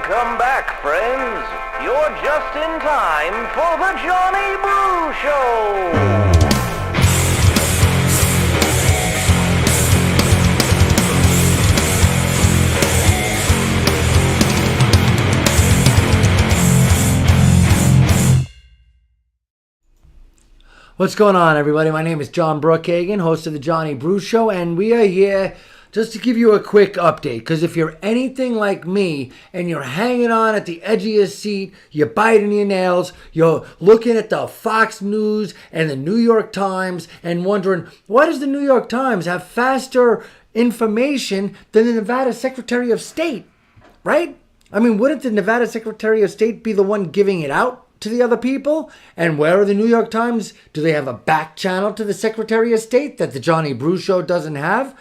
Welcome back, friends. You're just in time for the Johnny Brew Show. What's going on, everybody? My name is John Brookhagen, host of the Johnny Brew Show, and we are here just to give you a quick update. Because if you're anything like me and you're hanging on at the edge of your seat, you're biting your nails, you're looking at the Fox News and the New York Times and wondering, why does the New York Times have faster information than the Nevada Secretary of State, right? I mean, wouldn't the Nevada Secretary of State be the one giving it out to the other people? And where are the New York Times? Do they have a back channel to the Secretary of State that the Johnny Brew Show doesn't have?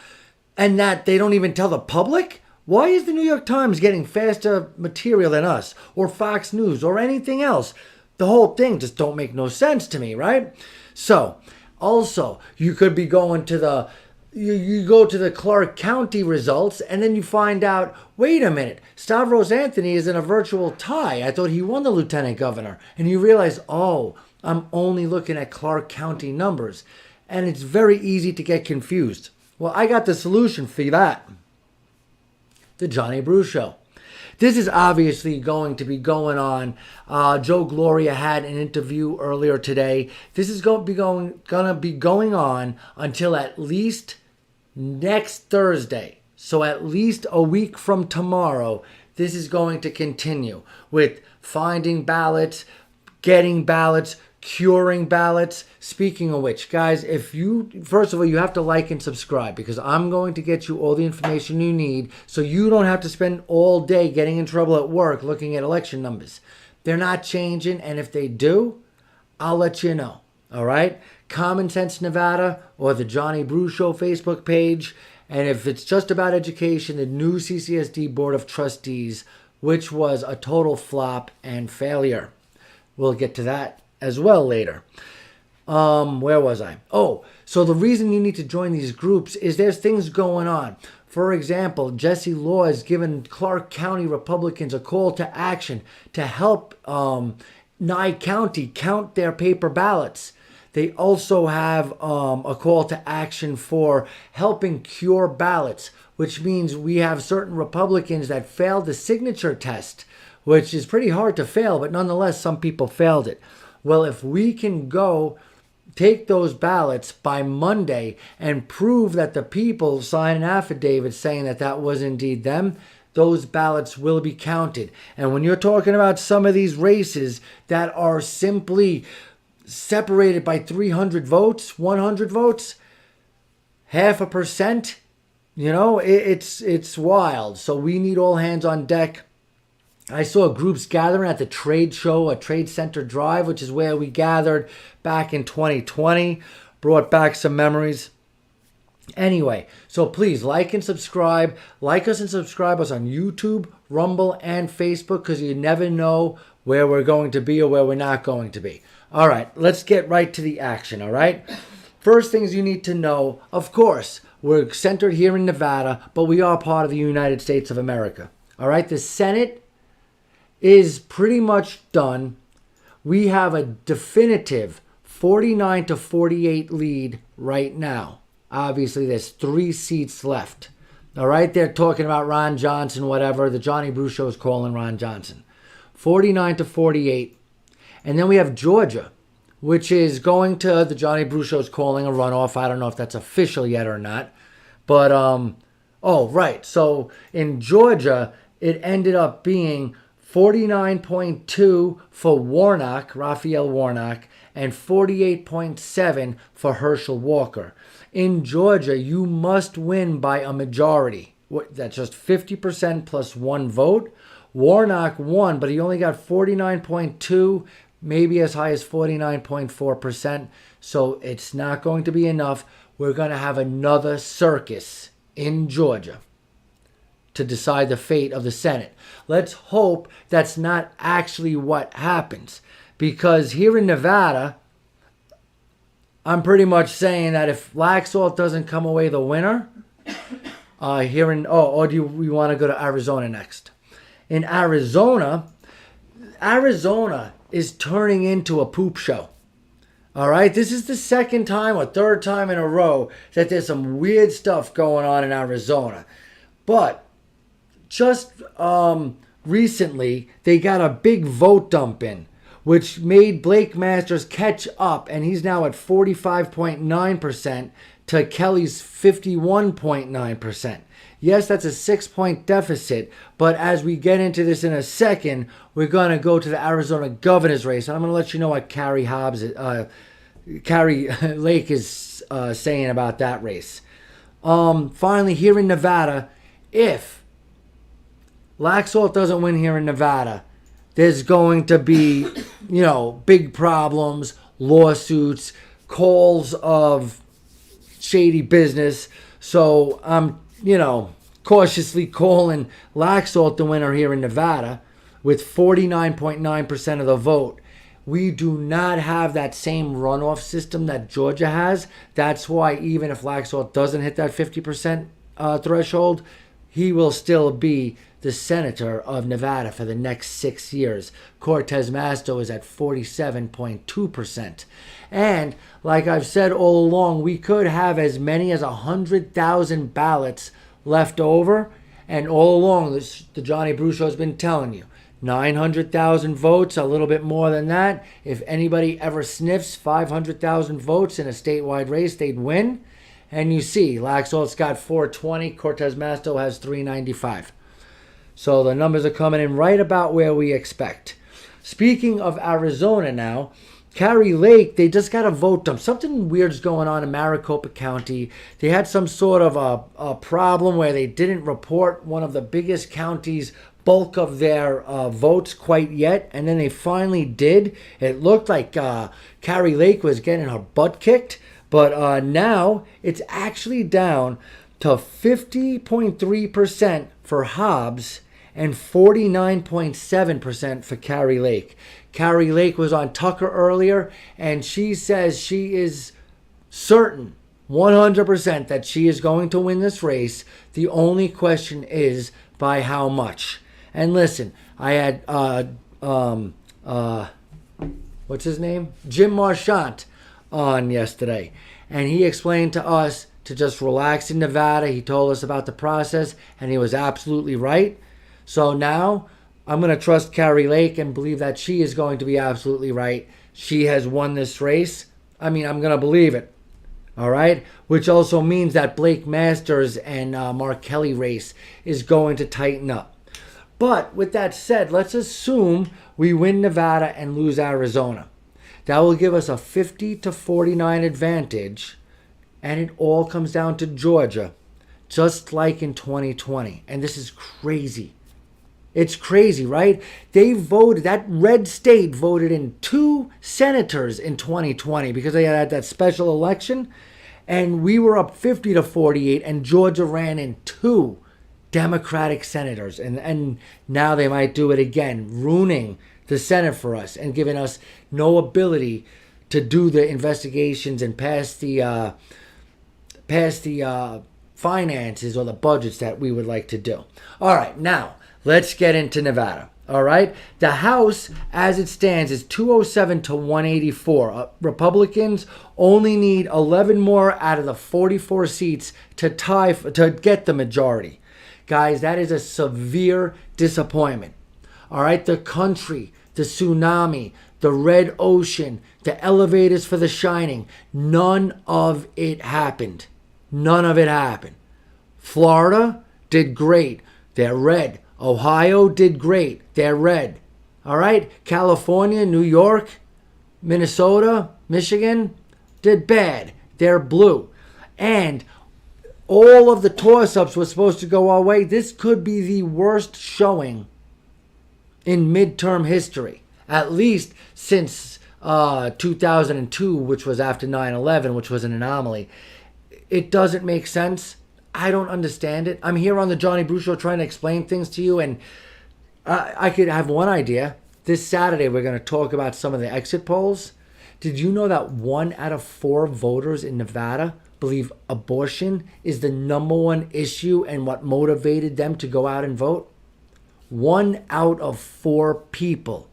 And that they don't even tell the public? Why is the New York Times getting faster material than us? Or Fox News or anything else? The whole thing just don't make no sense to me, right? So, also, you could be going to the you go to the Clark County results, and then you find out, wait a minute, Stavros Anthony is in a virtual tie. I thought he won the lieutenant governor. And you realize, oh, I'm only looking at Clark County numbers. And it's very easy to get confused. Well, I got the solution for that. The Johnny Brew Show. This is obviously going to be going on. Joe Gloria had an interview earlier today. This is going to be going on until at least next Thursday. So at least a week from tomorrow, this is going to continue with finding ballots, getting ballots, curing ballots. Speaking of which, guys, first of all, you have to like and subscribe, because I'm going to get you all the information you need so you don't have to spend all day getting in trouble at work looking at election numbers. They're not changing, and if they do, I'll let you know. All right? Common Sense Nevada or the Johnny Brew Show Facebook page. And if it's just about education, the new CCSD Board of Trustees, which was a total flop and failure. We'll get to that as well later. Where was I? Oh, so the reason you need to join these groups is there's things going on. For example, Jesse Law has given Clark County Republicans a call to action to help Nye County count their paper ballots. They also have a call to action for helping cure ballots, which means we have certain Republicans that failed the signature test, which is pretty hard to fail, but nonetheless, some people failed it. Well, if we can go take those ballots by Monday and prove that the people sign an affidavit saying that that was indeed them, those ballots will be counted. And when you're talking about some of these races that are simply separated by 300 votes, 100 votes, 0.5%, it's wild. So we need all hands on deck. I saw groups gathering at the trade show, a Trade Center Drive, which is where we gathered back in 2020. Brought back some memories. Anyway, so please like and subscribe. Like us and subscribe us on YouTube, Rumble, and Facebook, because you never know where we're going to be or where we're not going to be. All right, let's get right to the action, all right? First things you need to know, of course, we're centered here in Nevada, but we are part of the United States of America. All right, the Senate is pretty much done. We have a definitive 49 to 48 lead right now. Obviously, there's 3 seats left. All right, they're talking about Ron Johnson, whatever. The Johnny Brew Show is calling Ron Johnson. 49 to 48. And then we have Georgia, which is going to, the Johnny Brew Show's calling a runoff. I don't know if that's official yet or not. But, right. So in Georgia, it ended up being 49.2 for Warnock, Raphael Warnock, and 48.7 for Herschel Walker. In Georgia, you must win by a majority. That's just 50% plus 1 vote. Warnock won, but he only got 49.2, maybe as high as 49.4%. So it's not going to be enough. We're going to have another circus in Georgia to decide the fate of the Senate. Let's hope that's not actually what happens. Because here in Nevada, I'm pretty much saying that if Laxalt doesn't come away the winner, or do we want to go to Arizona next? in Arizona, Arizona is turning into a poop show. All right, this is the second time or third time in a row that there's some weird stuff going on in Arizona. But just recently, they got a big vote dump in, which made Blake Masters catch up, and he's now at 45.9% to Kelly's 51.9%. Yes, that's a 6-point deficit, but as we get into this in a second, we're going to go to the Arizona governor's race, and I'm going to let you know what Carrie Lake is saying about that race. Finally, here in Nevada, if Laxalt doesn't win here in Nevada, there's going to be, big problems, lawsuits, calls of shady business. So I'm, cautiously calling Laxalt the winner here in Nevada with 49.9% of the vote. We do not have that same runoff system that Georgia has. That's why even if Laxalt doesn't hit that 50% threshold, he will still be the senator of Nevada for the next 6 years. Cortez Masto is at 47.2%. And like I've said all along, we could have as many as 100,000 ballots left over. And all along, the Johnny Brew Show has been telling you, 900,000 votes, a little bit more than that. If anybody ever sniffs 500,000 votes in a statewide race, they'd win. And you see, Laxalt's got 420, Cortez Masto has 395. So the numbers are coming in right about where we expect. Speaking of Arizona now, Carrie Lake, they just got a vote dump. Something weird's going on in Maricopa County. They had some sort of a problem where they didn't report one of the biggest counties' bulk of their votes quite yet, and then they finally did. It looked like Carrie Lake was getting her butt kicked, but now it's actually down to 50.3% for Hobbs and 49.7% for Carrie Lake. Carrie Lake was on Tucker earlier, and she says she is certain, 100%, that she is going to win this race. The only question is by how much. And listen, I had, what's his name? Jim Marchant on yesterday, and he explained to us to just relax in Nevada. He told us about the process, and he was absolutely right. So now I'm going to trust Carrie Lake and believe that she is going to be absolutely right. She has won this race. I'm going to believe it. All right? Which also means that Blake Masters and Mark Kelly race is going to tighten up. But with that said, let's assume we win Nevada and lose Arizona. That will give us a 50-49 advantage, and it all comes down to Georgia, just like in 2020. And this is crazy. It's crazy, right? They voted, that red state voted in 2 senators in 2020 because they had that special election, and we were up 50-48, and Georgia ran in 2 Democratic senators. And now they might do it again, ruining the Senate for us and giving us no ability to do the investigations and pass the finances or the budgets that we would like to do. All right, now let's get into Nevada. All right, the House, as it stands, is 207 to 184. Republicans only need 11 more out of the 44 seats to get the majority. Guys, that is a severe disappointment. All right, the country, the tsunami, the red ocean, the elevators for the shining, none of it happened. None of it happened. Florida did great. They're red. Ohio did great. They're red. All right, California, New York, Minnesota, Michigan did bad. They're blue. And all of the toss-ups were supposed to go our way. This could be the worst showing in midterm history, at least since 2002, which was after 9/11, which was an anomaly. It doesn't make sense. I don't understand it. I'm here on the Johnny Brew Show trying to explain things to you, and I could have one idea. This Saturday, we're going to talk about some of the exit polls. Did you know that 1 out of 4 voters in Nevada believe abortion is the number one issue and what motivated them to go out and vote? 1 out of 4 people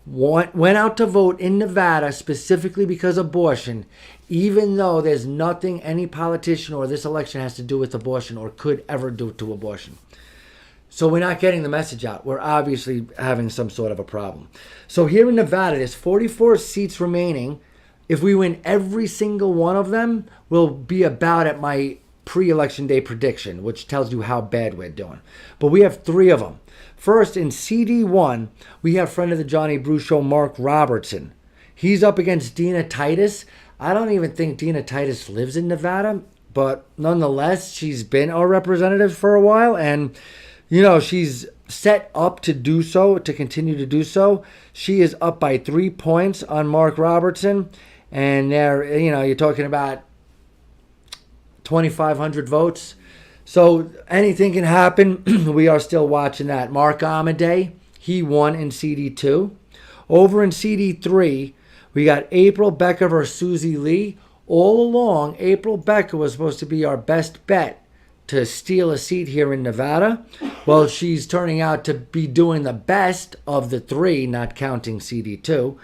went out to vote in Nevada specifically because of abortion, even though there's nothing any politician or this election has to do with abortion or could ever do to abortion. So we're not getting the message out. We're obviously having some sort of a problem. So here in Nevada, there's 44 seats remaining. If we win every single one of them, we'll be about at my pre-election day prediction, which tells you how bad we're doing. But we have 3 of them. First, in CD1, we have friend of the Johnny Brew Show, Mark Robertson. He's up against Dina Titus. I don't even think Dina Titus lives in Nevada, but nonetheless, she's been our representative for a while, and, she's set up to do so, to continue to do so. She is up by 3 points on Mark Robertson, and there, you're talking about 2,500 votes. So anything can happen. We are still watching that. Mark Amadei, he won in CD2. Over in CD3, we got April Becker versus Susie Lee. All along, April Becker was supposed to be our best bet to steal a seat here in Nevada. Well, she's turning out to be doing the best of the 3, not counting CD2.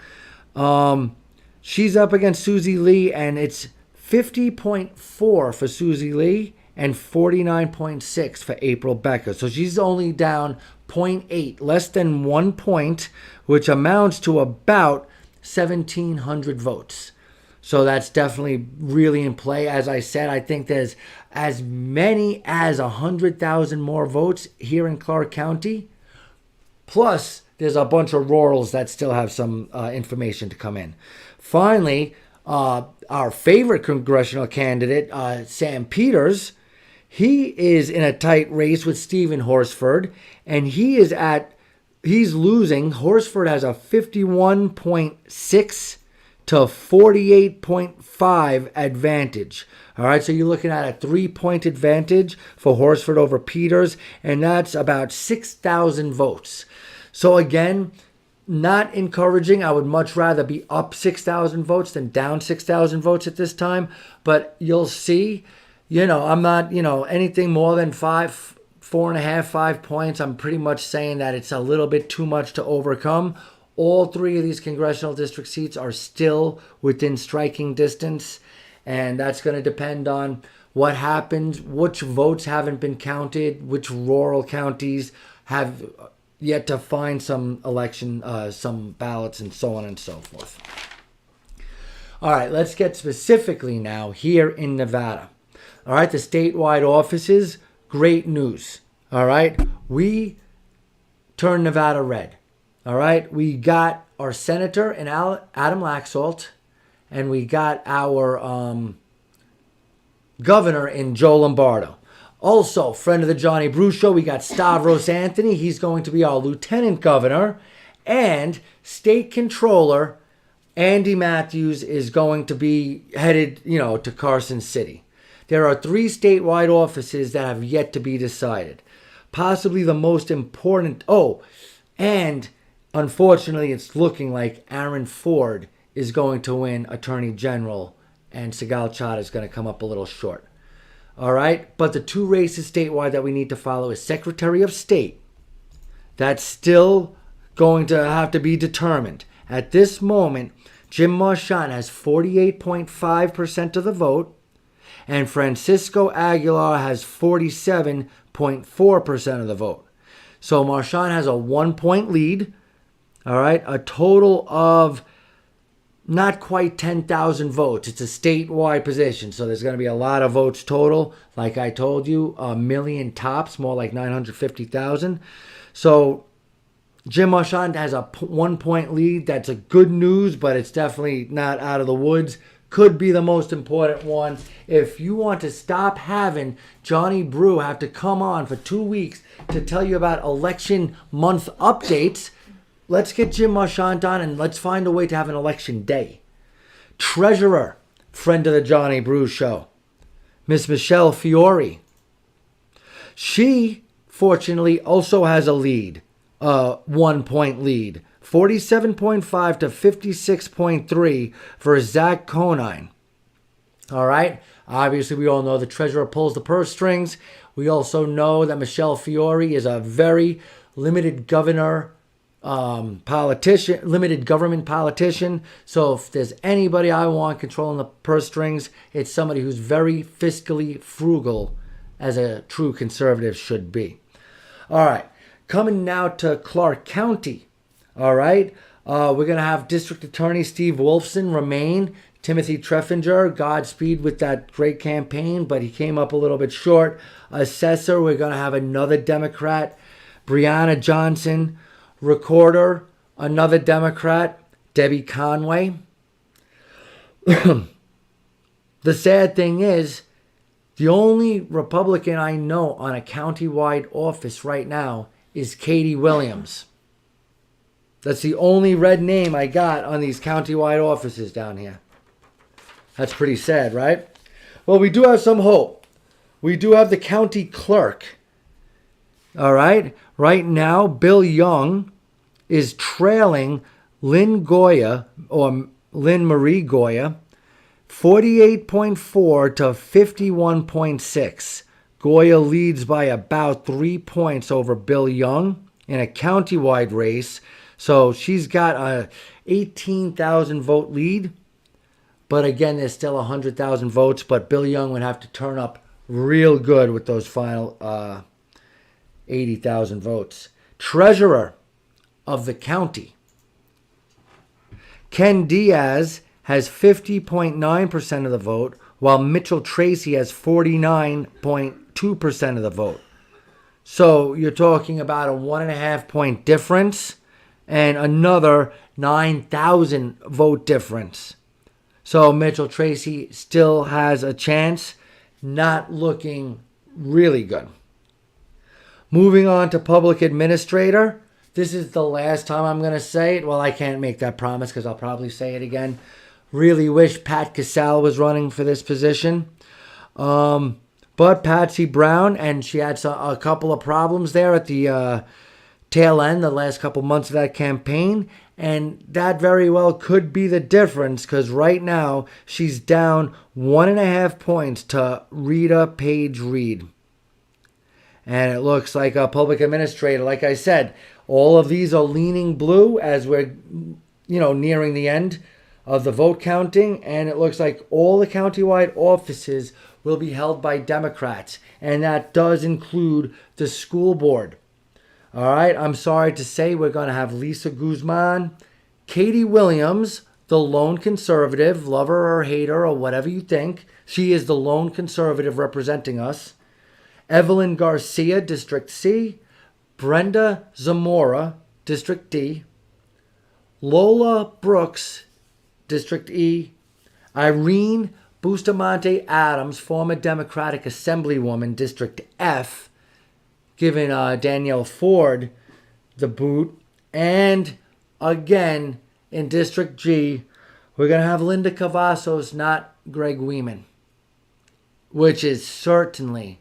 She's up against Susie Lee, and it's 50.4 for Susie Lee and 49.6 for April Becker. So she's only down 0.8, less than 1 point, which amounts to about 1,700 votes. So that's definitely really in play. As I said, I think there's as many as 100,000 more votes here in Clark County. Plus, there's a bunch of rurals that still have some information to come in. Finally, our favorite congressional candidate, Sam Peters, he is in a tight race with Stephen Horsford, and he's losing. Horsford has a 51.6 to 48.5 advantage. All right, so you're looking at a 3-point advantage for Horsford over Peters, and that's about 6,000 votes. So again, not encouraging. I would much rather be up 6,000 votes than down 6,000 votes at this time. But you'll see, I'm not, anything more than 4.5, 5 points. I'm pretty much saying that it's a little bit too much to overcome. All 3 of these congressional district seats are still within striking distance. And that's going to depend on what happens, which votes haven't been counted, which rural counties have yet to find some some ballots, and so on and so forth. All right, let's get specifically now here in Nevada. All right, the statewide offices, great news. All right, we turned Nevada red. All right, we got our senator in Adam Laxalt, and we got our governor in Joe Lombardo. Also, friend of the Johnny Brew Show, we got Stavros Anthony. He's going to be our lieutenant governor. And state controller Andy Matthews is going to be headed, to Carson City. There are 3 statewide offices that have yet to be decided. Possibly the most important. Oh, and unfortunately, it's looking like Aaron Ford is going to win Attorney General, and Sigal Chad is going to come up a little short. All right, but the 2 races statewide that we need to follow is Secretary of State. That's still going to have to be determined. At this moment, Jim Marchand has 48.5% of the vote, and Francisco Aguilar has 47.4% of the vote. So Marchand has a 1-point lead. All right, a total of not quite 10,000 votes. It's a statewide position, so there's going to be a lot of votes total. Like I told you, 1 million tops, more like 950,000. So Jim Marchand has a 1-point lead. That's a good news, but it's definitely not out of the woods. Could be the most important one. If you want to stop having Johnny Brew have to come on for 2 weeks to tell you about election month updates, let's get Jim Marchand on, and let's find a way to have an election day. Treasurer, friend of the Johnny Brew Show, Miss Michelle Fiore. She, fortunately, also has a lead, a 1-point lead, 47.5 to 56.3 for Zach Conine. All right. Obviously, we all know the treasurer pulls the purse strings. We also know that Michelle Fiore is a very limited government politician. So if there's anybody I want controlling the purse strings, it's somebody who's very fiscally frugal, as a true conservative should be. All right, coming now to Clark County. All right, we're going to have District Attorney Steve Wolfson remain. Timothy Treffinger, Godspeed with that great campaign, but he came up a little bit short. Assessor, we're going to have another Democrat, Brianna Johnson. Recorder, another Democrat, Debbie Conway. The sad thing is, the only Republican I know on a countywide office right now is Katie Williams. That's the only red name I got on these countywide offices down here. That's pretty sad, right? Well, we do have some hope. We do have the county clerk. All right? Right now, Bill Young is trailing Lynn Goya, or Lynn Marie Goya, 48.4 to 51.6. Goya leads by about 3 points over Bill Young in a countywide race. So she's got a 18,000 vote lead. But again, there's still 100,000 votes. But Bill Young would have to turn up real good with those final 80,000 votes. Treasurer of the county, Ken Diaz has 50.9% of the vote, while Mitchell Tracy has 49.2% of the vote. So you're talking about a 1.5 point difference and another 9,000 vote difference. So Mitchell Tracy still has a chance, not looking really good. Moving on to public administrator. This is the last time I'm going to say it. Well, I can't make that promise because I'll probably say it again. Really wish Pat Casale was running for this position. But Patsy Brown, and she had a couple of problems there at the tail end, the last couple months of that campaign. And that very well could be the difference, because right now she's down 1.5 points to Rita Page Reed. And it looks like a public administrator, like I said, all of these are leaning blue as we're, nearing the end of the vote counting. And it looks like all the countywide offices will be held by Democrats. And that does include the school board. All right, I'm sorry to say we're going to have Lisa Guzman, Katie Williams, the lone conservative, love her or hate her or whatever you think. She is the lone conservative representing us. Evelyn Garcia, District C. Brenda Zamora, District D. Lola Brooks, District E. Irene Bustamante Adams, former Democratic Assemblywoman, District F, giving Danielle Ford the boot. And again, in District G, we're going to have Linda Cavazos, not Greg Weeman, which is certainly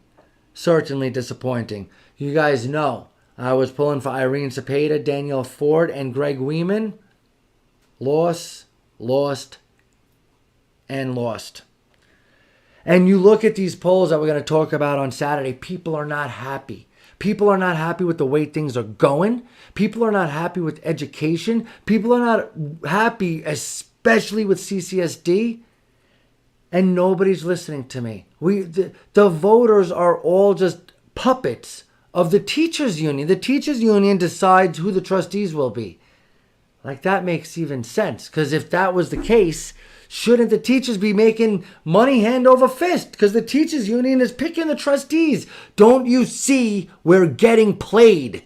disappointing. You guys know I was pulling for Irene Cepeda, Danielle Ford, and Greg Weeman. Lost. And you look at these polls that we're going to talk about on Saturday, people are not happy. People are not happy with the way things are going. People are not happy with education. People are not happy, especially with CCSD. And nobody's listening to me. The voters are all just puppets of the teachers union. The teachers union decides who the trustees will be. Like, that makes even sense. Because if that was the case, shouldn't the teachers be making money hand over fist? Because the teachers union is picking the trustees. Don't you see we're getting played?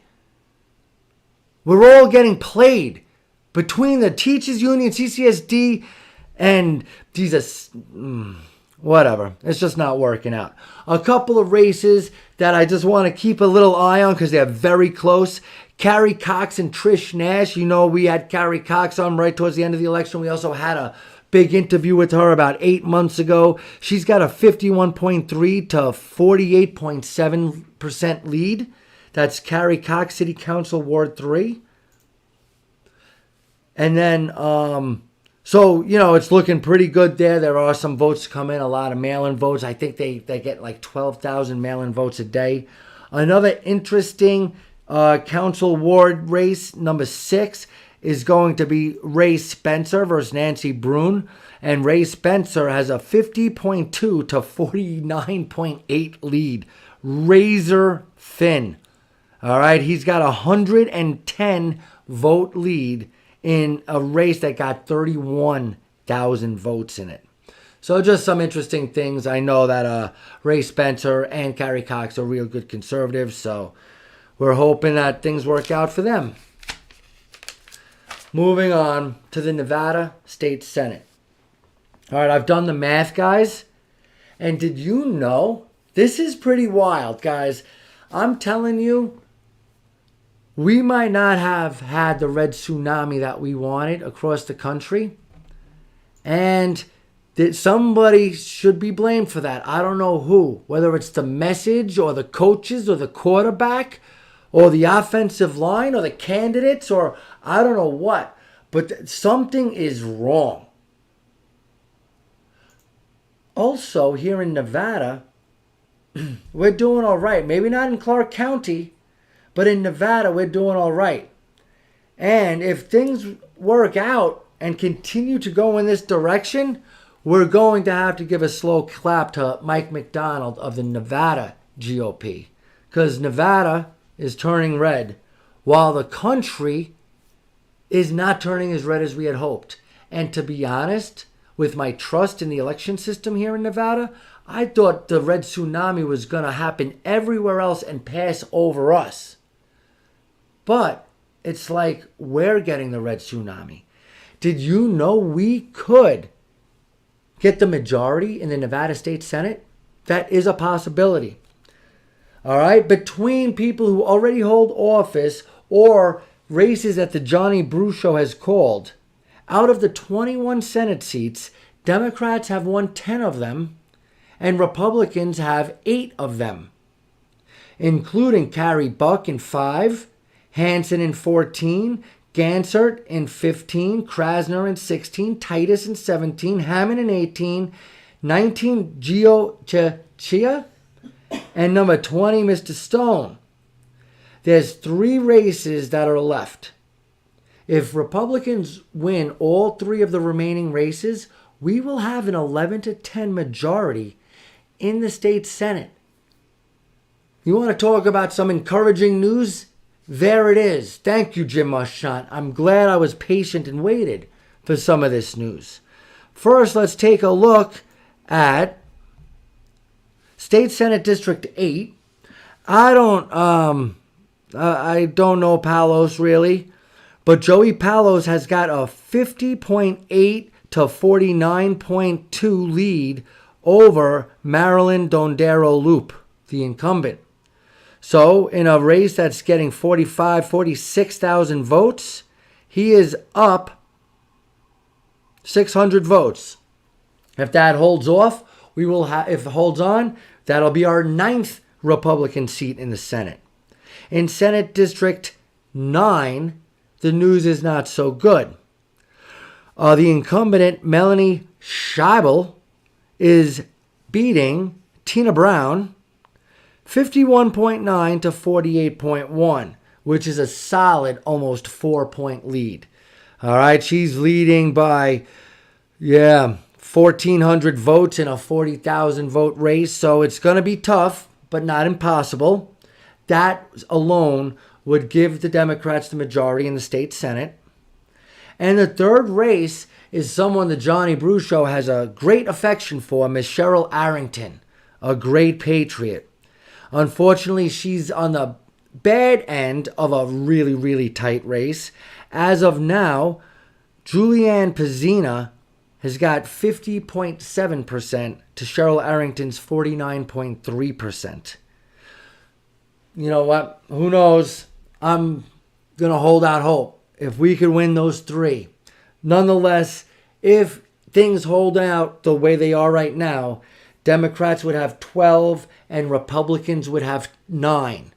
We're all getting played. Between the teachers union, CCSD, and these whatever. It's just not working out. A couple of races that I just want to keep a little eye on because they're very close. Carrie Cox and Trish Nash. You know, we had Carrie Cox on right towards the end of the election. We also had a big interview with her about 8 months ago. She's got a 51.3 to 48.7% lead. That's Carrie Cox, City Council Ward 3. And then So, it's looking pretty good there. There are some votes come in, a lot of mail-in votes. I think they get like 12,000 mail-in votes a day. Another interesting council ward race, number 6, is going to be Ray Spencer versus Nancy Brune. And Ray Spencer has a 50.2 to 49.8 lead. Razor thin. All right, he's got a 110 vote lead in a race that got 31,000 votes in it. So just some interesting things. I know that Ray Spencer and Carrie Cox are real good conservatives, so we're hoping that things work out for them. Moving on to the Nevada State Senate. All right, I've done the math, guys. And did you know, this is pretty wild, guys. I'm telling you, we might not have had the red tsunami that we wanted across the country. And that somebody should be blamed for that. I don't know who. Whether it's the message or the coaches or the quarterback or the offensive line or the candidates or I don't know what. But something is wrong. Also, here in Nevada, we're doing all right. Maybe not in Clark County, but in Nevada, we're doing all right. And if things work out and continue to go in this direction, we're going to have to give a slow clap to Mike McDonald of the Nevada GOP. Because Nevada is turning red, while the country is not turning as red as we had hoped. And to be honest, with my trust in the election system here in Nevada, I thought the red tsunami was going to happen everywhere else and pass over us. But it's like we're getting the red tsunami. Did you know we could get the majority in the Nevada State Senate? That is a possibility. All right? Between people who already hold office or races that the Johnny Brew Show has called, out of the 21 Senate seats, Democrats have won 10 of them, and Republicans have 8 of them, including Carrie Buck in 5, Hansen in 14, Gansert in 15, Krasner in 16, Titus in 17, Hammond in 18, 19, Gio Chia, and number 20, Mr. Stone. There's 3 races that are left. If Republicans win all 3 of the remaining races, we will have an 11 to 10 majority in the state Senate. You want to talk about some encouraging news? There it is. Thank you, Jim Muschamp. I'm glad I was patient and waited for some of this news. First, let's take a look at State Senate District 8. I don't know Palos really, but Joey Palos has got a 50.8 to 49.2 lead over Marilyn Dondero Loop, the incumbent. So in a race that's getting 46,000 votes, he is up 600 votes. If that holds off, we will have. If it holds on, that'll be our 9th Republican seat in the Senate. In Senate District 9, the news is not so good. The incumbent, Melanie Scheibel, is beating Tina Brown 51.9 to 48.1, which is a solid almost 4-point lead. All right, she's leading by, 1,400 votes in a 40,000 vote race. So it's going to be tough, but not impossible. That alone would give the Democrats the majority in the state Senate. And the third race is someone the Johnny Brew Show has a great affection for, Miss Cheryl Arrington, a great patriot. Unfortunately, she's on the bad end of a really, really tight race. As of now, Julianne Pezzina has got 50.7% to Cheryl Arrington's 49.3%. You know what? Who knows? I'm going to hold out hope if we could win those 3. Nonetheless, if things hold out the way they are right now, Democrats would have 12 and Republicans would have 9.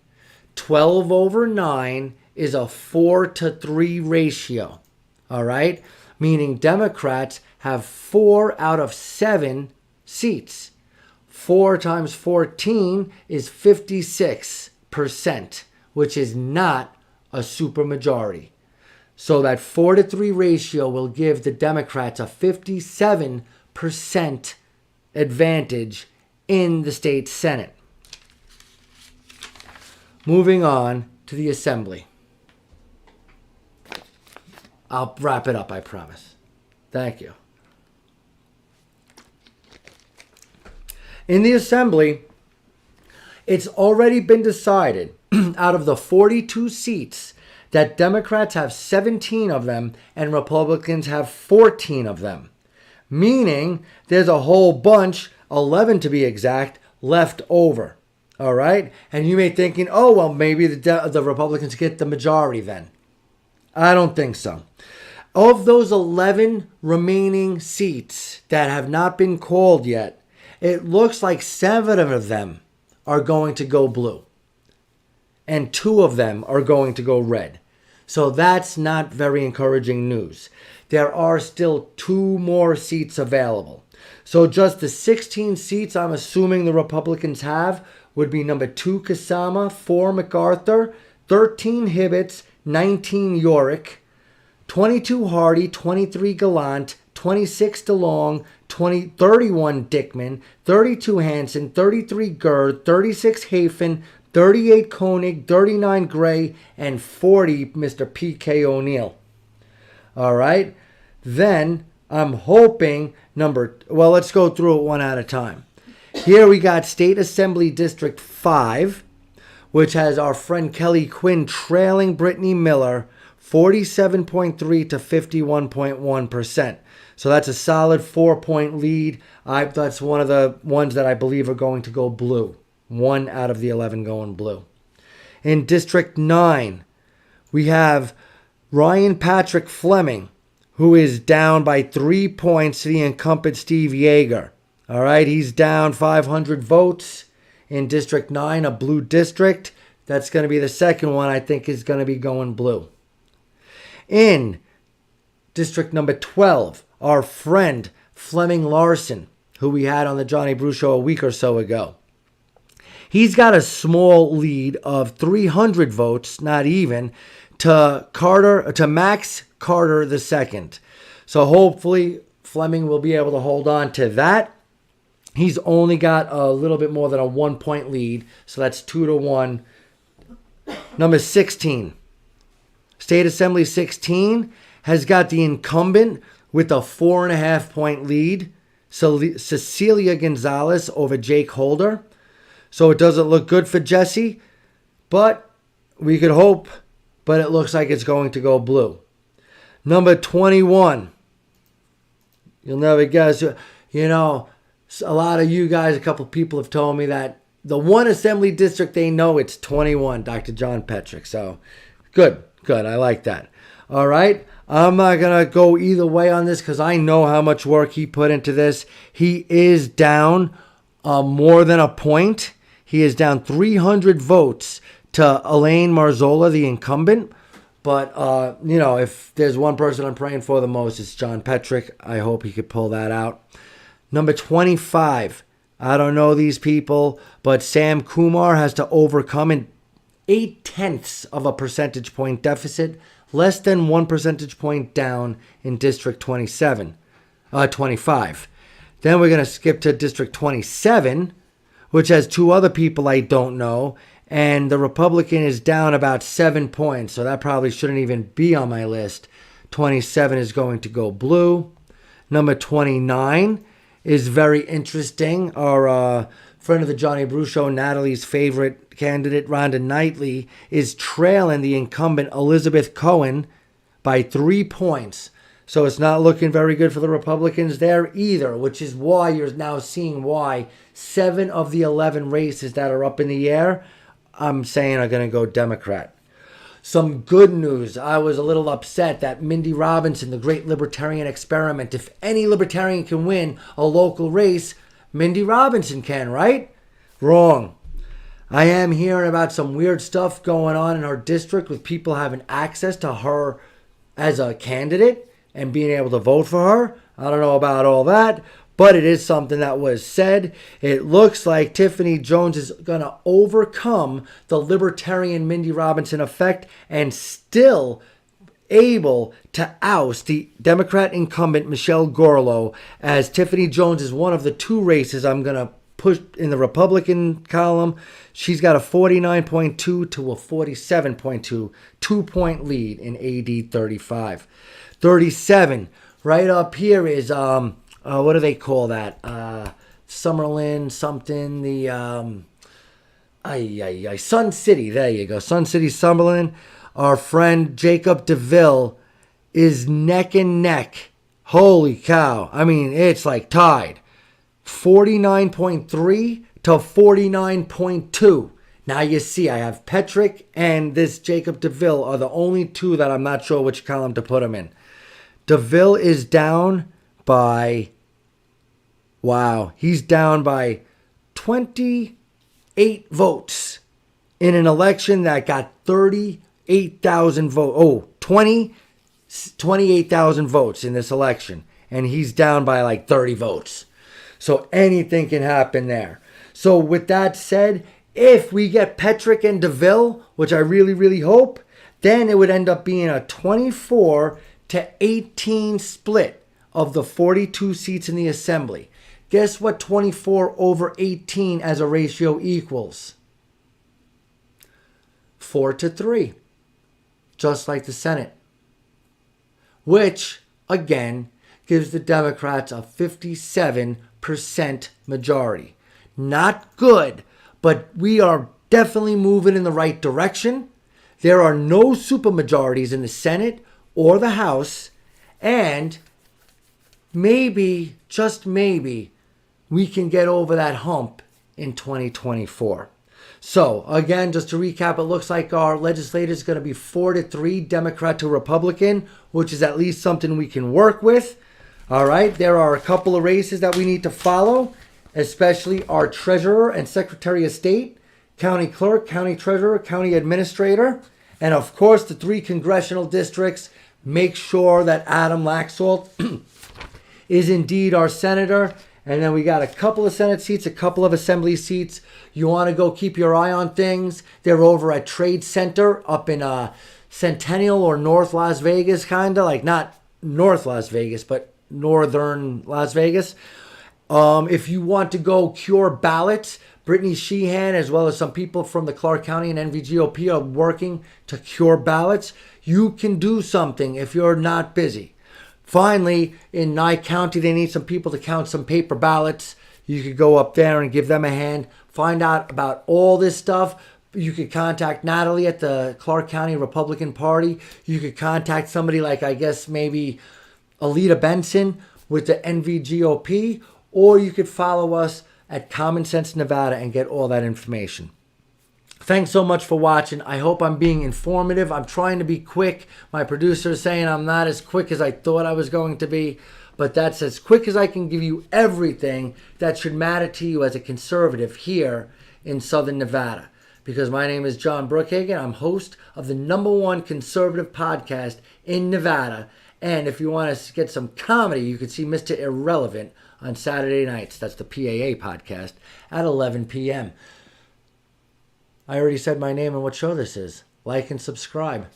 12 over 9 is a 4-to-3 ratio. All right? meaning Democrats have 4 out of 7 seats. 4 times 14 is 56%, which is not a supermajority. So that 4-3 ratio will give the Democrats a 57% advantage in the state Senate. Moving on to the Assembly. I'll wrap it up, I promise. Thank you. In the Assembly, it's already been decided out of the 42 seats that Democrats have 17 of them and Republicans have 14 of them. Meaning there's a whole bunch, 11 to be exact, left over. All right? And you may be thinking, oh, well, maybe the Republicans get the majority then. I don't think so. Of those 11 remaining seats that have not been called yet, it looks like 7 of them are going to go blue. And 2 of them are going to go red. So that's not very encouraging news. There are still 2 more seats available. So just the 16 seats I'm assuming the Republicans have would be number 2 Kasama, 4 MacArthur, 13 Hibbets, 19 Yorick, 22 Hardy, 23 Gallant, 26 DeLong, 31 Dickman, 32 Hansen, 33 Gerd, 36 Hafen, 38 Koenig, 39 Gray, and 40 Mr. P.K. O'Neill. All right. Then I'm hoping let's go through it one at a time. Here we got State Assembly District 5, which has our friend Kelly Quinn trailing Brittany Miller 47.3 to 51.1%. So that's a solid 4-point lead. That's one of the ones that I believe are going to go blue. 1 out of the 11 going blue. In District 9, we have Ryan Patrick Fleming, who is down by 3 points to the incumbent Steve Yeager. All right, he's down 500 votes in District 9, a blue district. That's going to be the second one I think is going to be going blue. In District number 12, our friend Fleming Larson, who we had on the Johnny Brew Show a week or so ago. He's got a small lead of 300 votes, not even, to Max Carter II. So hopefully Fleming will be able to hold on to that. He's only got a little bit more than a 1-point lead, so that's 2-1. Number 16. State Assembly 16 has got the incumbent with a 4.5-point lead, Cecilia Gonzalez over Jake Holder. So it doesn't look good for Jesse, but we could hope, but it looks like it's going to go blue. Number 21. You'll never guess. You know, a lot of you guys, a couple people have told me that the one assembly district they know, it's 21, Dr. John Petrick. So good. I like that. All right. I'm not going to go either way on this because I know how much work he put into this. He is down more than a point. He is down 300 votes to Elaine Marzola, the incumbent. But, if there's one person I'm praying for the most, it's John Petrick. I hope he could pull that out. Number 25. I don't know these people, but Sam Kumar has to overcome an 0.8 of a percentage point deficit, less than 1 percentage point down in District 25. Then we're going to skip to District 27, which has 2 other people I don't know, and the Republican is down about 7 points, so that probably shouldn't even be on my list. 27 is going to go blue. Number 29 is very interesting. Our friend of the Johnny Brew Show, Natalie's favorite candidate, Rhonda Knightley, is trailing the incumbent Elizabeth Cohen by 3 points. So it's not looking very good for the Republicans there either, which is why you're now seeing why 7 of the 11 races that are up in the air, I'm saying are going to go Democrat. Some good news. I was a little upset that Mindy Robinson, the great libertarian experiment, if any libertarian can win a local race, Mindy Robinson can, right? Wrong. I am hearing about some weird stuff going on in her district with people having access to her as a candidate and being able to vote for her. I don't know about all that, but it is something that was said. It looks like Tiffany Jones is going to overcome the libertarian Mindy Robinson effect and still able to oust the Democrat incumbent Michelle Gorlow, as Tiffany Jones is one of the two races I'm going to push in the Republican column. She's got a 49.2 to a 47.2, 2-point lead in AD 35. 37, right up here is, what do they call that? Summerlin something, Sun City, there you go, Sun City, Summerlin. Our friend Jacob DeVille is neck and neck. Holy cow. I mean, it's like tied. 49.3 to 49.2. Now you see, I have Petrick and this Jacob DeVille are the only two that I'm not sure which column to put them in. DeVille is down by, wow, he's down by 28 votes in an election that got 38,000 votes. 28,000 votes in this election. And he's down by like 30 votes. So anything can happen there. So with that said, if we get Petrick and DeVille, which I really, really hope, then it would end up being a 24 to 18 split of the 42 seats in the assembly. Guess what 24 over 18 as a ratio equals? 4 to 3. Just like the Senate. Which, again, gives the Democrats a 57% majority. Not good, but we are definitely moving in the right direction. There are no supermajorities in the Senate or the House, and maybe, just maybe, we can get over that hump in 2024. So, again, just to recap, it looks like our legislature is going to be 4 to 3 Democrat to Republican, which is at least something we can work with. All right, there are a couple of races that we need to follow, especially our treasurer and secretary of state, county clerk, county treasurer, county administrator, and of course the 3 congressional districts. Make sure that Adam Laxalt is indeed our senator. And then we got a couple of Senate seats, a couple of Assembly seats. You want to go keep your eye on things. They're over at Trade Center up in Centennial or North Las Vegas, kind of like not North Las Vegas, but Northern Las Vegas. If you want to go cure ballots, Brittany Sheehan, as well as some people from the Clark County and NVGOP are working to cure ballots. You can do something if you're not busy. Finally, in Nye County, they need some people to count some paper ballots. You could go up there and give them a hand. Find out about all this stuff. You could contact Natalie at the Clark County Republican Party. You could contact somebody like, I guess, maybe Alita Benson with the NVGOP. Or you could follow us at Common Sense Nevada and get all that information. Thanks so much for watching. I hope I'm being informative. I'm trying to be quick. My producer is saying I'm not as quick as I thought I was going to be, but that's as quick as I can give you everything that should matter to you as a conservative here in Southern Nevada. Because my name is John Brookhagen. I'm host of the #1 conservative podcast in Nevada. And if you want to get some comedy, you can see Mr. Irrelevant on Saturday nights. That's the PAA podcast at 11 p.m. I already said my name and what show this is. Like and subscribe.